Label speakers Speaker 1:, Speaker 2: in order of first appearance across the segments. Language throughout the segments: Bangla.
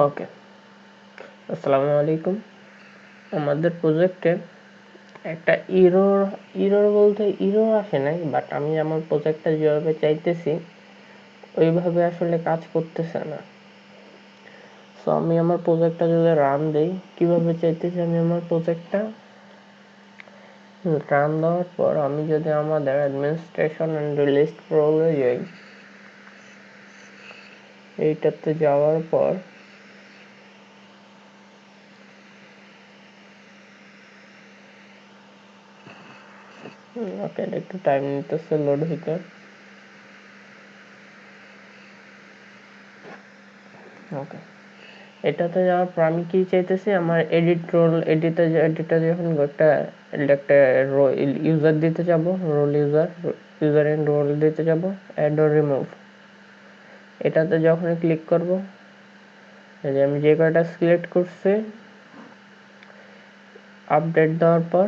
Speaker 1: ওকে, আসসালামু আলাইকুম। আমাদের প্রজেক্টে একটা ইরর বলতে ইরর আসে নাই, বাট আমি আমার প্রজেক্টটা যেভাবে চাইতেছি ওইভাবে আসলে কাজ করতেছে না। সো আমি আমার প্রজেক্টটা যদি রান দেই, কিভাবে চাইতেছি আমি আমার প্রজেক্টটা রান দেওয়ার পর আমি যদি আমাদের অ্যাডমিনিস্ট্রেশন অ্যান্ড রিলিজ রোলে যাই, এইটাতে যাওয়ার পর ওকে, একটু টাইম নিতেছে লোড হইতে। ওকে, এটাতে যাওয়ার পর আমি কি চাইতেছি, আমার এডিটে যখন একটা ইউজার দিতে যাব, ইউজার এন্ড রোল দিতে যাব, অ্যাড অর রিমুভ, এটাতে যখন ক্লিক করব, এই যে আমি যে কয়টা সিলেক্ট করছি, আপডেট দেওয়ার পর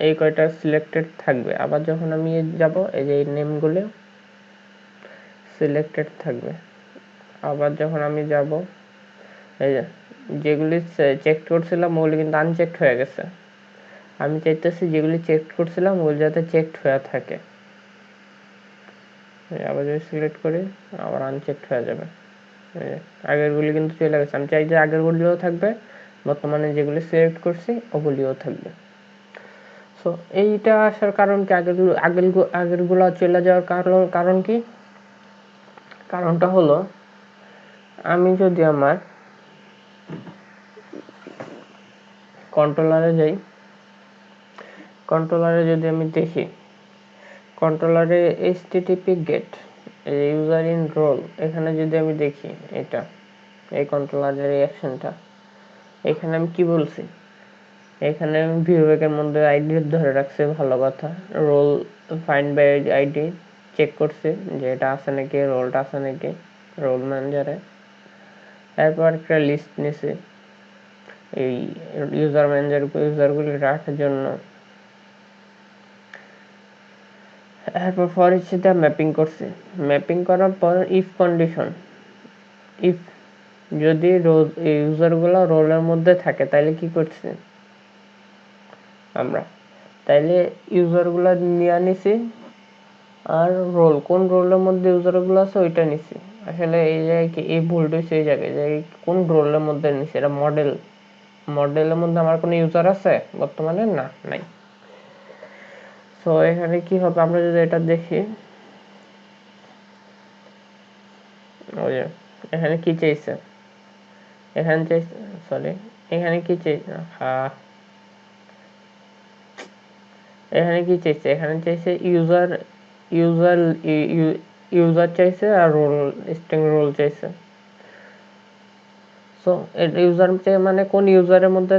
Speaker 1: এই কয়টা সিলেক্টেড থাকবে। আবার যখন আমি যাব, এই যে এই নেমগুলো সিলেক্টেড থাকবে। আবার যখন আমি যাব, এই যে যেগুলি চেক করছিলাম ওগুলি কিন্তু আনচেকড হয়ে গেছে। আমি চাইতেছি যেগুলি চেক করছিলাম ওগুলি যাতে চেকড হয়ে থাকে। আবার যদি সিলেক্ট করি, আবার আনচেকড হয়ে যাবে। আগেরগুলি কিন্তু চলে গেছে। আমি চাই যে আগেরগুলিও থাকবে, বর্তমানে যেগুলি সিলেক্ট করছি ওগুলিও থাকবে। সো এইটা আসার কারণ কি, আগেরগুলো চলে যাওয়ার কারণ কি? কারণটা হলো, আমি যদি আমার কন্ট্রোলারে যাই, কন্ট্রোলারে যদি আমি দেখি, কন্ট্রোলারে HTTP get user in role, এখানে যদি আমি দেখি, এটা এই কন্ট্রোলারের এই অ্যাকশনটা, এখানে আমি কি বলছি, এখানে আমি ভিউবেকের মধ্যে আইডি ধরে রাখছি, ভালো কথা। Role find by ID check করছি যে এটা আছে নাকি, রোলটা আছে নাকি রোল ম্যানেজারে। এরপর একটা লিস্ট নিছি এই ইউজারগুলি রাখার জন্য। এরপর ফর ইচ এটা ম্যাপিং করছি। ম্যাপিং করার পর ইফ কন্ডিশন, ইফ যদি ইউজারগুলো রোলের মধ্যে থাকে তাহলে কি করছি আমরা, তাইলে ইউজারগুলো নিয়ে নিছি, আর কোন রোলের মধ্যে ইউজারগুলো আছে ওইটা নিছি। আসলে এই জায়গায় কি এই ভুলটা হচ্ছে, এই জায়গায় যে কোন রোলের মধ্যে নিছি, এটা মডেলের মধ্যে আমার কোনো ইউজার আছে বর্তমানে না, নাই। সো এখানে কি হবে, আমরা যদি এটা দেখি, ওই যে এখানে কি চাইছে, এখানে চাইছে, সরি, এখানে কি চাইছে, এখানে কি চাইছে, এখানে চাইছে ইউজার ইউজার ইউজার চাইছে, আর স্ট্রিং রোল চাইছে। সো ইউজার মানে কোন ইউজারের মধ্যে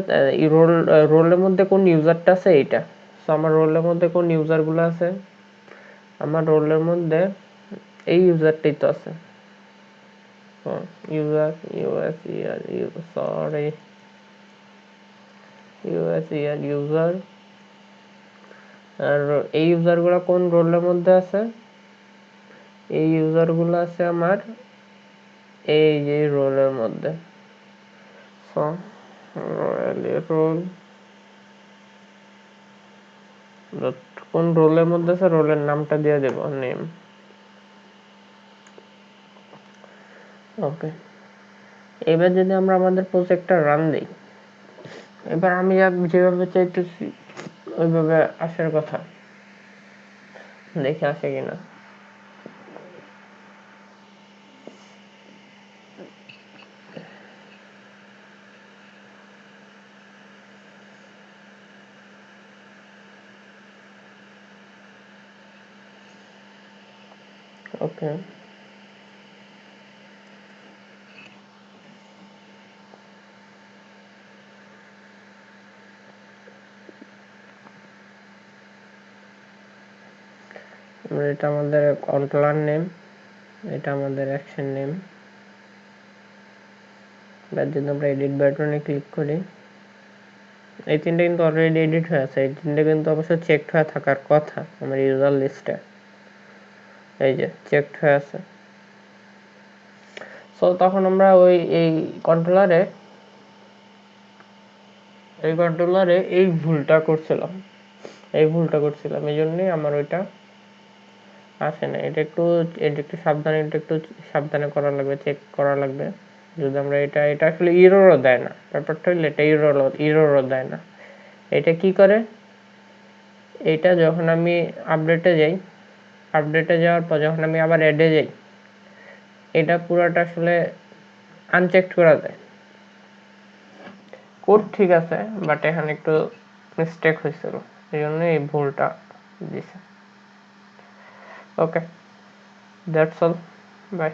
Speaker 1: রোলের মধ্যে কোন ইউজারটা আছে এইটা। সো আমার রোলের মধ্যে কোন ইউজারগুলো আছে, আমার রোলের মধ্যে এই ইউজারটাই তো আছে। ইউজার ইউজার, আর এই ইউজারগুলো কোন রোলের মধ্যে আছে, এই ইউজারগুলো আছে আমার এই যে রোলের মধ্যে। সো রোল কোন রোলের মধ্যে আছে, রোলের নামটা দিয়ে দেব নেম। ওকে, এবার যদি আমরা আমাদের প্রজেক্টটা রান দিই, এবার আমি যেভাবে চাইতেছি ওইভাবে আসার কথা, দেখে আসে কিনা। ওকে, এটা আমাদের কন্ট্রোলার নেম, এটা আমাদের অ্যাকশন নেম। এবার যদি আমরা এডিট বাটনে ক্লিক করি, এই তিনটা কিন্তু অলরেডি এডিট হয়ে আছে, এই তিনটা কিন্তু অবশ্য চেকড হয়ে থাকার কথা আমার ইউজার লিস্টে, এই যে চেকড হয়ে আছে। সো তখন আমরা এই কন্ট্রোলারে এই ভুলটা করছিলাম এই জন্যই আমার ওইটা আসে না। এটা একটু সাবধানে করা লাগবে, চেক করা লাগবে। যদি আমরা এটা আসলে ইররও দেয় না, ব্যাপারটা হলো এটা ইররও দেয় না। এটা কি করে, এটা যখন আমি আপডেটে যাওয়ার পর যখন আমি আবার অ্যাডে যাই, এটা পুরোটা আসলে আনচেকড করা যায়। কোড ঠিক আছে, বাট এখানে একটু মিস্টেক হয়েছিল, এই জন্য এই ভুলটা দিছে। ওকে, দ্যাটস অল, বাই।